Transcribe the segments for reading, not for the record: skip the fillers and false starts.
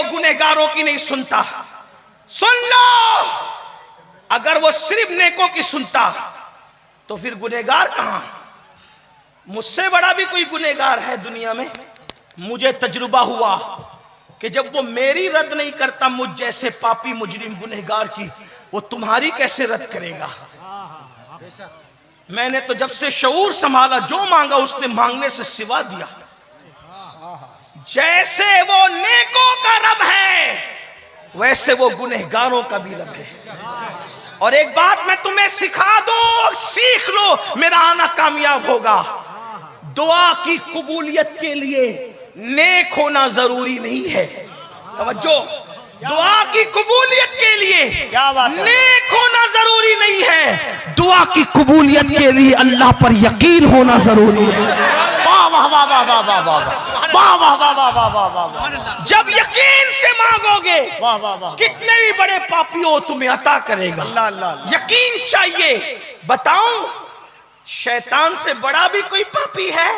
गुनहगारों की नहीं सुनता। सुन लो, अगर वो सिर्फ नेकों की सुनता तो फिर गुनहगार कहां? मुझसे बड़ा भी कोई गुनहगार है दुनिया में? मुझे तजुर्बा हुआ कि जब वो मेरी रद्द नहीं करता मुझ जैसे पापी मुजरिम गुनहगार की, वो तुम्हारी कैसे रद्द करेगा? मैंने तो जब से शऊर संभाला, जो मांगा उसने मांगने से सिवा दिया। जैसे वो नेकों का रब है वैसे वो गुनहगारों का भी रब है। और एक बात मैं तुम्हें सिखा दूं, सीख लो, मेरा आना कामयाब होगा। दुआ की कबूलियत के लिए नेक होना जरूरी नहीं है। तवज्जो, दुआ की कबूलियत के लिए नेक होना जरूरी नहीं है, दुआ की कबूलियत के लिए अल्लाह पर यकीन होना जरूरी है। वाह वाह वाह वाह वाह वाह वाह वाह वाह वाह वाह वाह वाह वाह वाह। जब यकीन से मांगोगे, वाह वाह वाह, कितने भी बड़े पापी हो तुम्हें अता करेगा। यकीन चाहिए। बताऊं, शैतान से बड़ा भी कोई पापी है?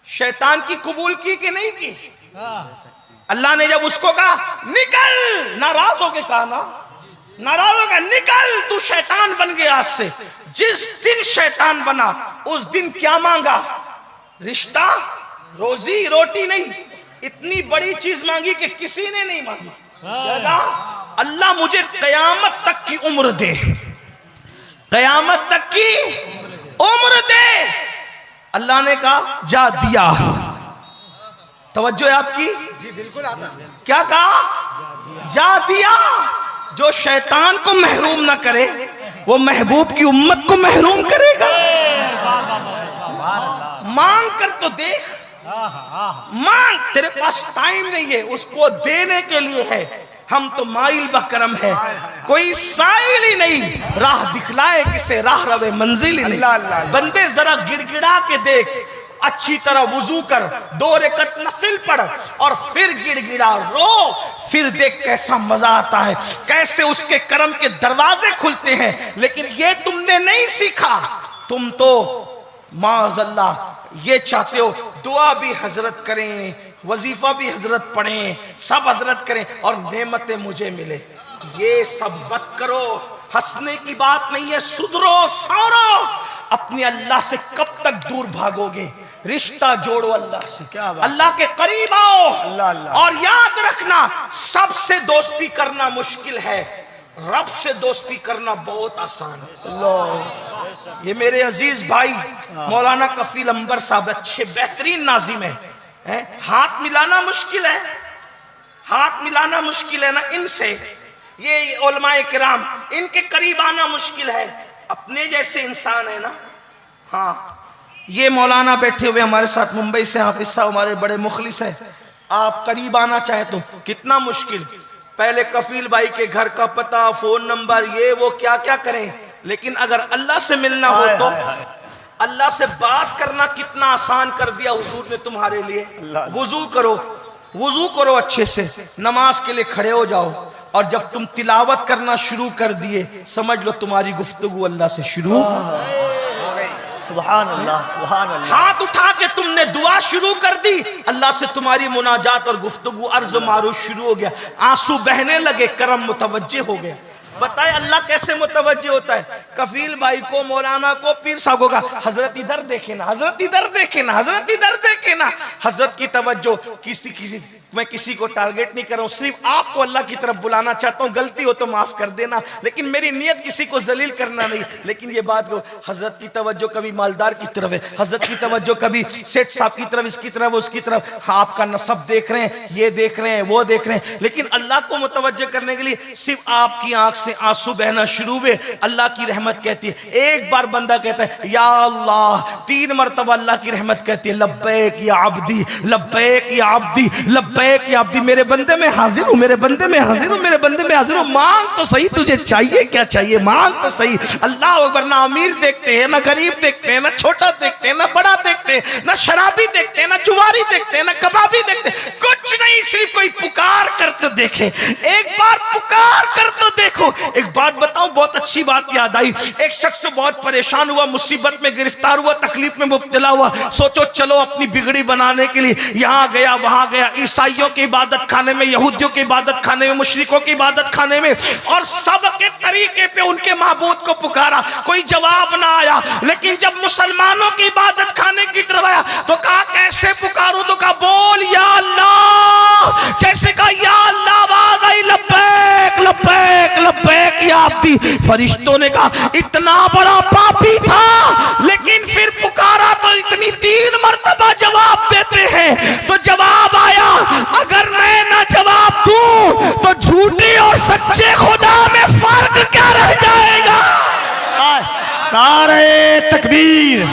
शैतान की कबूल की कि नहीं की? अल्लाह ने जब उसको कहा निकल, नाराज होके कहा ना, नाराज होकर निकल, तू शैतान बन गया आज से। जिस दिन शैतान बना उस दिन क्या मांगा? रिश्ता, रोजी रोटी नहीं, इतनी बड़ी चीज मांगी कि किसी ने नहीं मांगी। अल्लाह मुझे कयामत तक की उम्र दे, कयामत तक की उम्र दे। अल्लाह ने कहा जा दिया। तवज्जो है आपकी? जी बिल्कुल आता है। क्या कहा? जा दिया। जो शैतान को महरूम ना करे वो महबूब की उम्मत को महरूम करेगा। मांग कर तो देख, मांग, तेरे पास टाइम नहीं है, उसको देने के लिए है। हम तो माइल बकरम है, कोई साइल ही नहीं, राह दिखलाए किसे राह रवे मंजिल ही नहीं। बंदे जरा गिड़गिड़ा के देख, अच्छी तरह वुजू कर, 2 रकअत नफिल पढ़ और फिर गिड़गिड़ा रो, फिर देख कैसा मजा आता है, कैसे उसके करम के दरवाजे खुलते हैं। लेकिन ये तुमने नहीं सीखा। तुम तो माज़अल्लाह ये चाहते हो दुआ भी हजरत करें, वजीफा भी हजरत पढ़ें, सब हजरत करें और नेमतें मुझे मिले। ये सब मत करो, हंसने की बात नहीं है। सुधरो, सौरो। अपने अल्लाह से कब तक दूर भागोगे? रिश्ता जोड़ो अल्लाह से, अल्लाह के करीब आओ। और याद रखना, सबसे दोस्ती करना मुश्किल है, रब से दोस्ती करना बहुत आसान है। ये मेरे अजीज भाई मौलाना कफील अंबर साहब अच्छे बेहतरीन नाजिम है। हाथ मिलाना मुश्किल है, हाथ मिलाना मुश्किल है ना इनसे। ये उलमाए किराम, इनके करीब आना मुश्किल है, अपने जैसे इंसान है ना। हाँ, ये मौलाना बैठे हुए हमारे साथ मुंबई से, हाफिज साहब हमारे बड़े मुखलिस हैं। आप करीब आना चाहे तो कितना मुश्किल, पहले कफील भाई के घर का पता, फोन नंबर, ये वो क्या क्या करें। लेकिन अगर अल्लाह से मिलना हो तो अल्लाह से बात करना कितना आसान कर दिया हुजूर ने तुम्हारे लिए। वुजू करो, वुजू करो अच्छे से, नमाज के लिए खड़े हो जाओ, और जब तुम तिलावत करना शुरू कर दिए समझ लो तुम्हारी गुफ्तगू अल्लाह से शुरू। सुभान अल्लाह, सुभान अल्लाह। हाथ उठा के तुमने दुआ शुरू कर दी, अल्लाह से तुम्हारी मुनाजात और गुफ्तगू अर्ज मारूफ शुरू हो गया, आंसू बहने लगे, करम मुतवज्जे हो गया। बताए अल्लाह कैसे मुतवज्जे होता है? कफील भाई को, मौलाना को, पीर साहब को कहा हजरत इधर देखे ना, हजरत इधर देखे ना, हजरत इधर देखे ना। हजरत की तवज्जो किसी मैं किसी को टारगेट नहीं कर रहा हूँ, सिर्फ आपको अल्लाह की तरफ बुलाना चाहता हूँ। गलती हो तो माफ कर देना, लेकिन मेरी नीयत किसी को जलील करना नहीं। लेकिन ये बात को, हजरत की तवज्जो कभी मालदार की तरफ है, हजरत की तवज्जो कभी सेठ साहब की तरफ, इसकी तरफ, उसकी तरफ। हाँ, आपका नसब देख रहे हैं, ये देख रहे हैं, वो देख रहे हैं, लेकिन अल्लाह को मुतवज्जो करने के लिए सिर्फ आपकी आंख से आंसू बहना शुरू हुए, अल्लाह की रहमत कहती है। एक बार बंदा कहता है या अल्लाह, 3 मरतबा अल्लाह की रहमत कहती है लब्बैक या अब्दी, लब्बैक या अब्दी, लब्बैक या अब्दी। मेरे बंदे में हाजिर हूँ, मेरे बंदे में हाजिर हूँ, मेरे बंदे में हाजिर हूँ। मांग तो सही, तुझे चाहिए क्या चाहिए, मांग तो सही। अल्लाह अकबर। ना अमीर देखते हैं, ना गरीब देखते हैं, ना छोटा देखते हैं, ना बड़ा देखते हैं, ना शराबी देखते हैं, ना जुआरी देखते हैं, ना कबाबी देखते हैं, कुछ नहीं, सिर्फ कोई पुकार कर तो देखे, एक बार पुकार कर तो देखो। एक बात बताऊं, बहुत अच्छी बात याद आई। एक शख्स बहुत परेशान हुआ, मुसीबत में गिरफ्तार हुआ, तकलीफ में मुब्तला हुआ। सोचो चलो अपनी बिगड़ी बनाने के लिए यहाँ गया वहां गया, ईसाइयों की इबादत खाने में, यहूदियों की इबादत खाने में, मुशरिकों की इबादत खाने में, और सबके तरीके पे उनके माबूद को पुकारा, कोई जवाब ना आया। लेकिन जब मुसलमानों की इबादत खाने की तरफ आया तो कहा कैसे पुकारूं, तो कहा बोल या अल्लाह। जैसे कहा या अल्लाह, आवाज आई लब्बैक लब्बैक लब्बैक या अब्दी। फरिश्तों ने कहा इतना बड़ा पापी था लेकिन फिर पुकारा तो इतनी 3 मरतबा जवाब देते हैं। तो जवाब आया, अगर मैं ना जवाब दूं तो झूठे और सच्चे खुदा में फर्क क्या रह जाएगा। नारे तकबीर।